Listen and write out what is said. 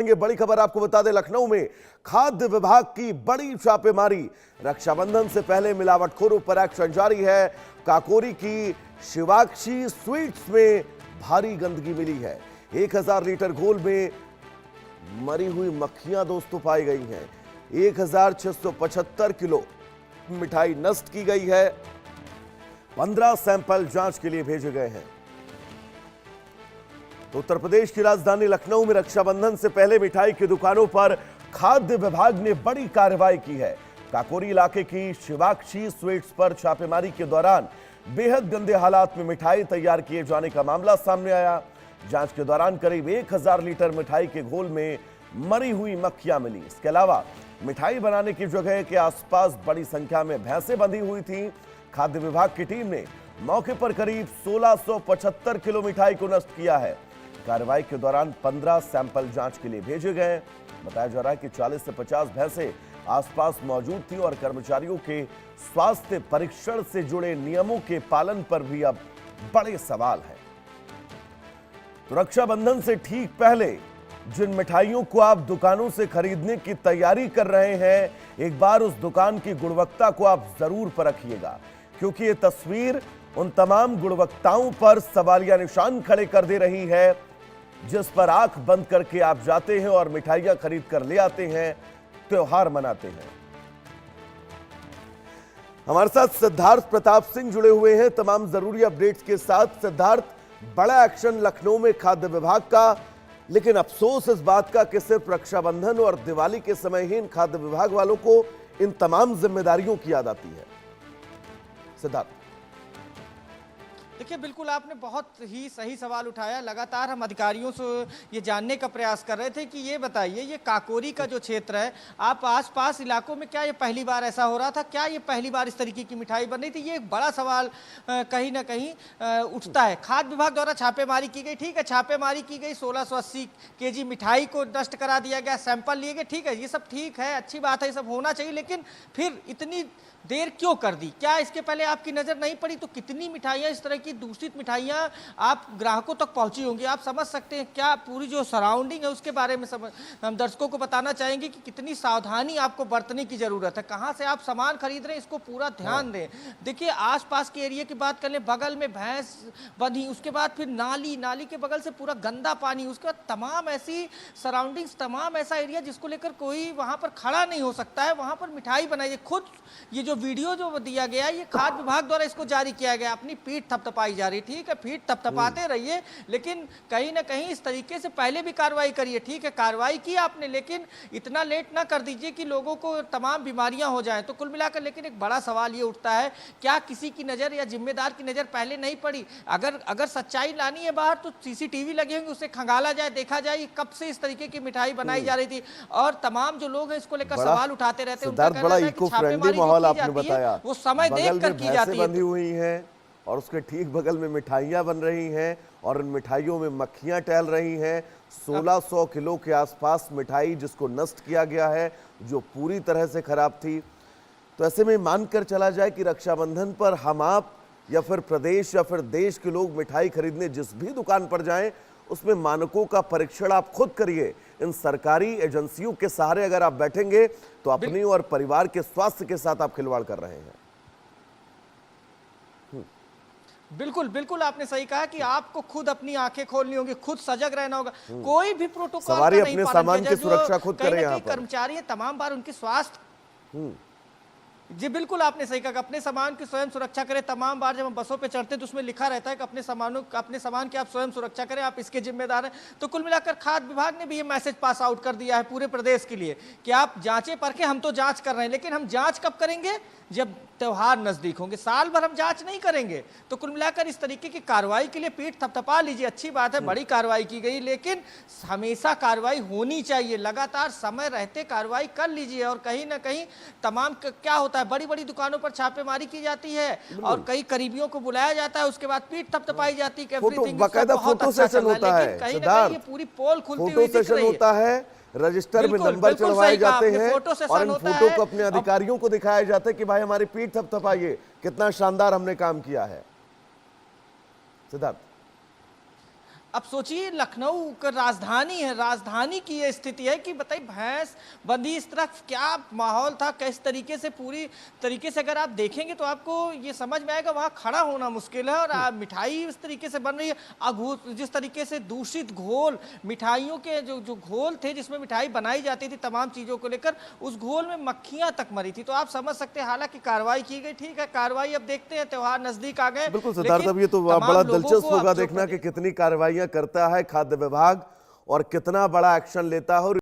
बड़ी खबर आपको बता दें, लखनऊ में खाद्य विभाग की बड़ी छापेमारी। रक्षाबंधन से पहले मिलावटखोरों पर एक्शन जारी है। काकोरी की शिवाक्षी स्वीट्स में भारी गंदगी मिली है। 1000 लीटर घोल में मरी हुई मक्खियां दोस्तों पाई गई हैं। 1675 किलो मिठाई नष्ट की गई है। 15 सैंपल जांच के लिए भेजे गए हैं। तो उत्तर प्रदेश की राजधानी लखनऊ में रक्षाबंधन से पहले मिठाई की दुकानों पर खाद्य विभाग ने बड़ी कार्रवाई की है। काकोरी इलाके की शिवाक्षी स्वीट्स पर छापेमारी के दौरान बेहद गंदे हालात में मिठाई तैयार किए जाने का मामला सामने आया। जांच के दौरान करीब 1000 लीटर मिठाई के घोल में मरी हुई मक्खियां मिली। इसके अलावा मिठाई बनाने की जगह के आसपास बड़ी संख्या में भैंसें बंधी हुई थी। खाद्य विभाग की टीम ने मौके पर करीब 1675 किलो मिठाई को नष्ट किया है। कार्रवाई के दौरान 15 सैंपल जांच के लिए भेजे गए। बताया जा रहा है कि 40 से 50 भैंसें आसपास मौजूद थी और कर्मचारियों के स्वास्थ्य परीक्षण से जुड़े नियमों के पालन पर भी अब बड़े सवाल हैं। तो रक्षाबंधन से ठीक पहले जिन मिठाइयों को आप दुकानों से खरीदने की तैयारी कर रहे हैं, एक बार उस दुकान की गुणवत्ता को आप जरूर परखिएगा, क्योंकि ये तस्वीर उन तमाम गुणवत्ताओं पर सवालिया निशान खड़े कर दे रही है, जिस पर आंख बंद करके आप जाते हैं और मिठाइयां खरीद कर ले आते हैं, त्योहार मनाते हैं। हमारे साथ सिद्धार्थ प्रताप सिंह जुड़े हुए हैं तमाम जरूरी अपडेट्स के साथ। सिद्धार्थ, बड़ा एक्शन लखनऊ में खाद्य विभाग का, लेकिन अफसोस इस बात का कि सिर्फ रक्षाबंधन और दिवाली के समय ही इन खाद्य विभाग वालों को इन तमाम जिम्मेदारियों की याद आती है। सिद्धार्थ, देखिए, बिल्कुल आपने बहुत ही सही सवाल उठाया। लगातार हम अधिकारियों से ये जानने का प्रयास कर रहे थे कि ये बताइए, ये काकोरी का जो क्षेत्र है, आप आसपास इलाकों में क्या ये पहली बार ऐसा हो रहा था? क्या ये पहली बार इस तरीके की मिठाई बन रही थी? ये एक बड़ा सवाल कहीं ना कहीं उठता है। खाद्य विभाग द्वारा छापेमारी की गई, ठीक है, छापेमारी की गई, 1680 केजी मिठाई को नष्ट करा दिया गया, सैंपल लिए गए, ठीक है, ये सब ठीक है, अच्छी बात है, ये सब होना चाहिए, लेकिन फिर इतनी देर क्यों कर दी? क्या इसके पहले आपकी नजर नहीं पड़ी? तो कितनी मिठाइयां, इस तरह की दूषित मिठाइयां आप ग्राहकों तक पहुंची होंगी, आप समझ सकते हैं। क्या पूरी जो सराउंडिंग है उसके बारे में हम दर्शकों को बताना चाहेंगे कि कितनी सावधानी आपको बरतने की जरूरत है। कहां से आप सामान खरीद रहे हैं, इसको पूरा ध्यान दें। देखिए, आसपास के एरिया की बात कर लें, बगल में भैंस बंधी, उसके बाद फिर नाली के बगल से पूरा गंदा पानी, उसके बाद तमाम ऐसी सराउंडिंग्स, तमाम ऐसा एरिया जिसको लेकर कोई वहां पर खड़ा नहीं हो सकता है, वहां पर मिठाई बनाई। खुद ये जो वीडियो जो दिया गया, ये खाद्य विभाग द्वारा इसको जारी किया गया, अपनी पीठ थपथपाई जा रही। ठीक है, पीठ थपथपाते रहिए, लेकिन कहीं ना कहीं इस तरीके से पहले भी कार्रवाई करिए। ठीक है, कार्रवाई की आपने, लेकिन इतना लेट ना कर दीजिए कि लोगों को तमाम बीमारियां हो जाएं। तो कुल मिलाकर लेकिन एक बड़ा सवाल ये उठता है, क्या किसी की नजर या जिम्मेदार की नजर पहले नहीं पड़ी? अगर सच्चाई लानी है बाहर, तो सीसीटीवी लगे होंगे, उसे खंगाला जाए, देखा जाए कब से इस तरीके की मिठाई बनाई जा रही थी। और तमाम जो लोग हैं इसको लेकर सवाल उठाते रहते हैं, उनका कहना है कि छापेमारी जो की जाती है वो समय देखकर की जाती है। बंधी हुई हैं और उसके ठीक बगल में मिठाइयां बन रही हैं और उन मिठाइयों में मक्खियां टहल रही हैं। 1600 किलो के आसपास मिठाई जिसको नष्ट किया गया है, जो पूरी तरह से खराब थी। तो ऐसे में मानकर चला जाए कि रक्षाबंधन पर हम आप या फिर प्रदेश या फिर देश के लोग मिठाई खरीदने जिस भी दुकान पर जाएं, उसमें मानकों का परीक्षण आप खुद करिए। इन सरकारी एजेंसियों के सहारे अगर आप बैठेंगे तो अपनी और परिवार के स्वास्थ्य के साथ आप खिलवाड़ कर रहे हैं। बिल्कुल बिल्कुल, आपने सही कहा कि आपको खुद अपनी आंखें खोलनी होगी, खुद सजग रहना होगा। कोई भी प्रोटोकॉल का नहीं अपने सामान की सुरक्षा खुद करें। यहाँ पर कर्मचारी है, तमाम बार उनकी स्वास्थ्य, जी बिल्कुल आपने सही कहा, अपने सामान की स्वयं सुरक्षा करें। तमाम बार जब हम बसों पे चढ़ते हैं तो उसमें लिखा रहता है कि अपने सामान की आप स्वयं सुरक्षा करें, आप इसके जिम्मेदार हैं। तो कुल मिलाकर खाद्य विभाग ने भी ये मैसेज पास आउट कर दिया है पूरे प्रदेश के लिए कि आप जांचें परखें। हम तो जांच कर रहे हैं, लेकिन हम जांच कब करेंगे? जब त्योहार नजदीक होंगे। साल भर हम जांच नहीं करेंगे। तो कुल मिलाकर इस तरीके की कार्रवाई के लिए पीठ थपथपा लीजिए, अच्छी बात है, बड़ी कार्रवाई की गई, लेकिन हमेशा कार्रवाई होनी चाहिए, लगातार समय रहते कार्रवाई कर लीजिए। और कहीं ना कहीं तमाम क्या होता है, बड़ी बड़ी दुकानों पर छापेमारी की जाती है और कई करीबियों को बुलाया जाता है, उसके बाद पीठ थपथपाई जाती है, एवरीथिंग बहुत अच्छा चल रहा है। कहीं ना कहीं ये पूरी पोल खुलती हुई दिख रही है। रजिस्टर में नंबर चढ़वाए जाते हैं और इन फोटो को अपने अधिकारियों को दिखाया जाता है कि भाई हमारी पीठ थपथपाइए, कितना शानदार हमने काम किया है। सिद्धार्थ, अब सोचिए लखनऊ का राजधानी है, राजधानी की ये स्थिति है कि बताइए भैंस बंधी इस तरफ क्या माहौल था, किस तरीके से पूरी तरीके से अगर आप देखेंगे तो आपको ये समझ में आएगा वहाँ खड़ा होना मुश्किल है। और मिठाई इस तरीके से बन रही है, जिस तरीके से दूषित घोल, मिठाइयों के जो घोल थे जिसमें मिठाई बनाई जाती थी तमाम चीज़ों को लेकर, उस घोल में मक्खियाँ तक मरी थी। तो आप समझ सकते हैं, हालांकि कार्रवाई की गई, ठीक है कार्रवाई अब देखते हैं, त्योहार नजदीक आ गए। बिल्कुल सिद्धार्थ, अब ये तो बड़ा दिलचस्प होगा देखना कि कितनी कार्रवाइयां करता है खाद्य विभाग और कितना बड़ा एक्शन लेता है। और